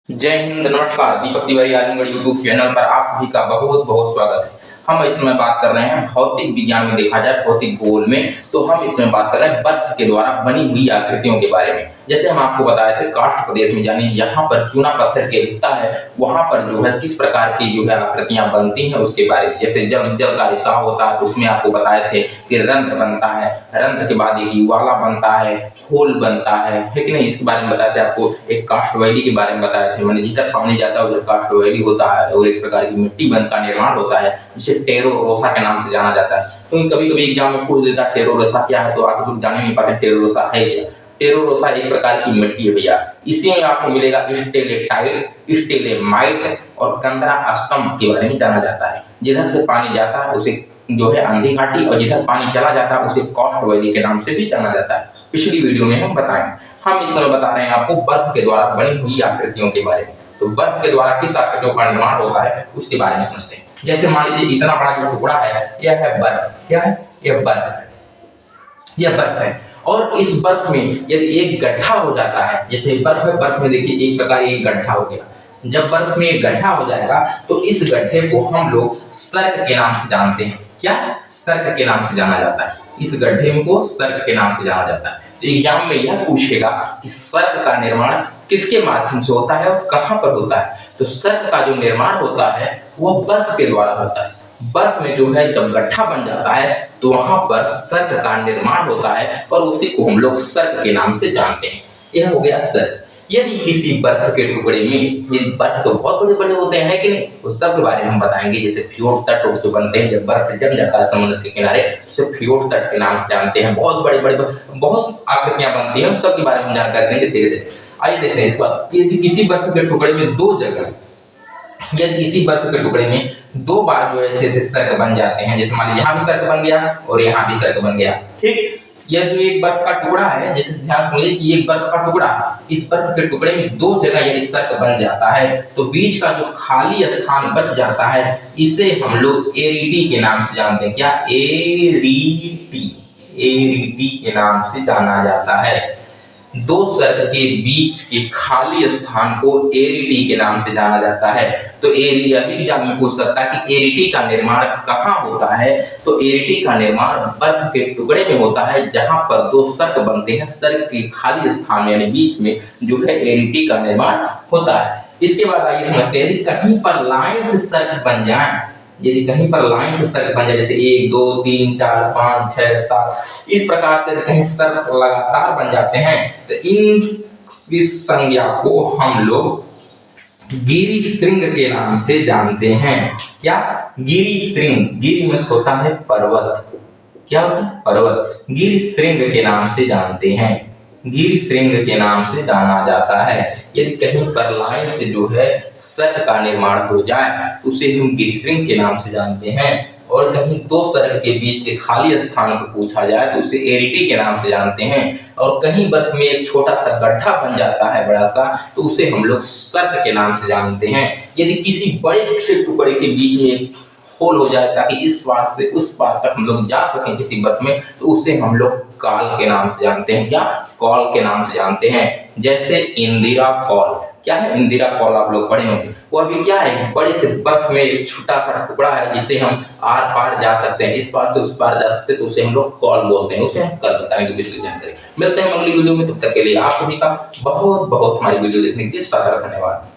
जय हिंद, नमस्कार। Deepak Tiwari Azamgarh YouTube channel पर आप सभी का बहुत बहुत स्वागत है। हम इसमें बात कर रहे हैं भौतिक विज्ञान में, देखा जाए भौतिक भूगोल में, तो हम इसमें बात कर रहे हैं बर्फ के द्वारा बनी हुई आकृतियों के बारे में। जैसे हम आपको बताए थे काष्ठ प्रदेश में, यानी यहाँ पर चूना पत्थर के दिखता है, वहां पर जो है किस प्रकार की जो है आकृतियां बनती हैं उसके बारे में। जैसे जब जल का रिसाव होता है तो उसमें आपको बताए थे कि रंध्र बनता है, रंध्र के बाद एक युवाला बनता है, खोल बनता है कि नहीं, इसके बारे में बताए थे आपको। एक काष्ठवैली के बारे में बताए थे, मैंने जिधर पानी जाता है उधर काष्ठवैली होता है और एक प्रकार की मिट्टी बन का निर्माण होता है जिसे टेरो रोसा के नाम से जाना जाता है। तो कभी कभी एग्जाम में पूछ देता है टेरो रोसा क्या है, तो आप लोग जाने नहीं पाते टेरो रोसा है क्या। टेरो रोसा एक प्रकार की मिट्टी है भैया, इसी में आपको मिलेगा स्टेलेटाइट, स्टेलेमाइट और कंदरा स्तंभ के बारे में जाना जाता है। जिधर से पानी जाता है उसे जो है आंधी घाटी, और जिधर पानी चला जाता है उसे काष्ठवैली के नाम से भी जाना जाता है। पिछली वीडियो में हम बताएं, हम इस समय बता रहे हैं आपको बर्फ के द्वारा बनी हुई आकृतियों के बारे में। तो बर्फ के द्वारा किस आकृतियों का निर्माण होता है उसके बारे में समझते हैं। जैसे मान लीजिए इतना बड़ा जो टुकड़ा है, यह है बर्फ। क्या है? यह बर्फ है, यह बर्फ है। और इस बर्फ में यदि एक गड्ढा हो जाता है, जैसे बर्फ है, बर्फ में देखिए एक प्रकार एक गड्ढा हो गया। जब बर्फ में एक गड्ढा हो जाएगा तो इस गड्ढे को हम लोग सर्क के नाम से जानते हैं। क्या? सर्क के नाम से जाना जाता है। इस गड्ढे को सर्क के नाम से जाना जाता है। तो एग्जाम में यह पूछेगा कि सर्क का निर्माण किसके माध्यम से होता है और कहां पर होता है। तो सर्क का जो निर्माण होता है वो बर्फ के द्वारा होता है। बर्फ में जो है जब गड्ढा बन जाता है तो वहां पर सर्क का निर्माण होता है और उसी को हम लोग सर्क के नाम से जानते हैं। यह हो गया सर्क। यदि किसी बर्फ के टुकड़े में, ये बर्फ तो बहुत बड़े बड़े होते हैं कि नहीं, उस सब के बारे में हम बताएंगे। जैसे फ्योर्ड तट जो बनते हैं, जब बर्फ जम जाता है समुद्र के किनारे, उसे फ्योर्ड तट के नाम से जानते हैं। बहुत बड़े बड़े बहुत आकृतियां बनती हैं, उस सब के बारे में हम जानकारी देंगे धीरे धीरे। आइए देखते हैं इस बात। यदि किसी बर्फ के टुकड़े में दो जगह, यदि किसी बर्फ के टुकड़े में दो बार जो ऐसे ऐसे सर्क बन जाते हैं, जैसे मान लीजिए यहाँ भी सर्क बन गया और यहाँ भी सर्क बन गया, ठीक। यह जो एक बर्फ का टुकड़ा है, जैसे ध्यान सुनिए कि एक बर्फ का टुकड़ा है, इस बर्फ के टुकड़े में दो जगह यदि सर्क बन जाता है तो बीच का जो खाली स्थान बच जाता है इसे हम लोग एरिटी के नाम से जानते हैं। क्या? एरिटी, एरिटी के नाम से जाना जाता है। दो सर्क के बीच के खाली स्थान को एरिटी के नाम से जाना जाता है। तो एरिया भी एग्जाम में पूछ सकता है कि एरिटी का निर्माण कहाँ होता है। तो एरिटी का निर्माण बर्फ के टुकड़े में होता है जहां पर दो सर्क बनते हैं। सर्क के खाली स्थान में यानी बीच में जो है एरिटी का निर्माण होता है। इसके बाद आइए समझते हैं, यदि कहीं पर लाइन से सर्क बन जाए, यदि कहीं पर लाइन से सर्क बन जाए, जैसे 1 2 3 4 5 6 7, इस प्रकार से कहीं सर्क लगातार बन जाते हैं तो इस संज्ञा को हम लोग गिरि श्रृंग के नाम से जानते हैं। क्या? गिरि श्रृंग। गिरि में होता है पर्वत। क्या होता है? पर्वत। गिरि श्रृंग के नाम से जानते हैं। गिरि श्रृंग के नाम से जाना जाता है। यदि कहीं पर लाइन से जो है सर्क का निर्माण हो जाए तो उसे हम गिरि श्रृंग के नाम से जानते हैं। और कहीं दो सर्क के बीच के खाली स्थान को पूछा जाए तो उसे एरिटी के नाम से जानते हैं। और कहीं बर्फ में एक छोटा सा गड्ढा बन जाता है बड़ा सा, तो उसे हम लोग सर्क के नाम से जानते हैं। यदि किसी बड़े से टुकड़े के बीच में होल हो जाए ताकि इस पार से उस पार तक हम लोग जा सकें किसी बर्फ में, तो उसे हम लोग काल के नाम से जानते हैं। क्या? कॉल के नाम से जानते हैं। जैसे इंदिरा कॉल। क्या है? इंदिरा कॉल आप लोग पढ़े होंगे। वो अभी क्या है, बड़े से बर्फ में एक छोटा सा टुकड़ा है जिसे हम आर पार जा सकते हैं, इस पार से उस पार जा सकते हैं, तो उसे हम लोग कॉल बोलते हैं। उसे हम कल बताएंगे विस्तृत जानकारी। मिलते हैं अगली वीडियो में, तब तक के लिए आप सभी का बहुत बहुत हमारी वीडियो देखने के लिए सादर धन्यवाद।